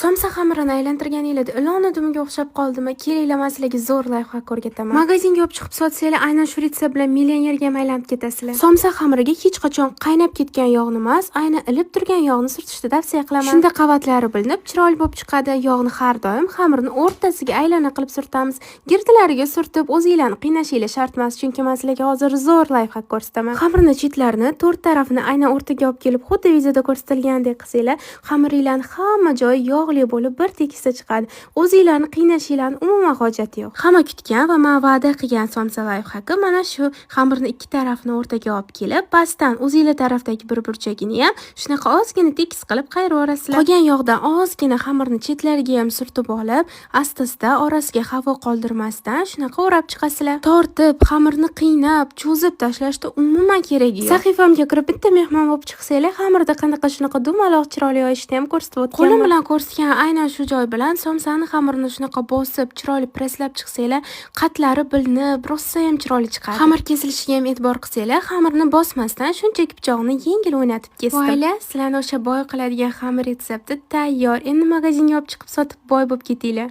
Somsa xamirini aylantirganingizda ilonni dumiga o'xshab qoldimi? Kelinglar, sizlarga zo'r layfhak o'rgataman. Magazinga olib chiqib sotsanglar, aynan shu retsept bilan millionerga aylanib ketasizlar. Somsa xamiriga hech qachon qaynab ketgan yog'ni emas, aynan ilib turgan yog'ni surtishni tavsiya qilaman. Shunda qavatlari bilinib, chiroyli bo'lib chiqadi. Yog'ni har doim xamirni o'rtasiga aylana qilib surtamiz. Girdilariga surtib, o'zinglarni qiynashinglar shart emas, chunki men sizlarga hozir zo'r layfhak ko'rsataman. Xamirni chetlarini, to'rt tarafini aynan o'rtaga olib kelib, xuddi videoda ko'rsatilgandek qilsanglar, xamiringlarni hamma joyi yog'li bo'lib bir tekisda chiqadi. O'zinglarni qiynashinglarni umuman hojati yo'q. Hamma kutgan va men va'da qilgan somsa layfhaki mana shu xamirni ikki tarafini o'rtaga olib kelib, pastdan o'zinglar tarafdagi bir burchagini ham shunaqa ozgina tekis qilib qayirib yuborasizlar. Qolgan yog'dan ozgina xamirni chetlariga ham surtib olib, asta-asta orasiga havo qoldirmasdan shunaqa o'rab chiqasizlar. Tortib, xamirni qiynab, cho'zib tashlashda umuman keragi yo'q. Sahifamga kirib bitta mehmon bo'lib chiqsanglar, xamirda qanaqa shunaqa dumaloq chiroyli yoyishni ham ko'rsatib o'tganman. Qo'lim bilan ko'rsatgan aynan shu joy bilan somsani xamirini shunaqa bosib, chiroyli presslab chiqsanglar, qatlari bilinib, rosa ham chiroyli chiqadi. Xamir kesilishiga ham e'tibor qilsanglar, xamirni bosmasdan shunchaki pichoqni yengil o'ynatib kesdim. Voyla, sizlarni o'sha boy qiladigan xamir retsepti tayyor. Endi magazinga olib chiqib sotib boy bo'lib ketinglar.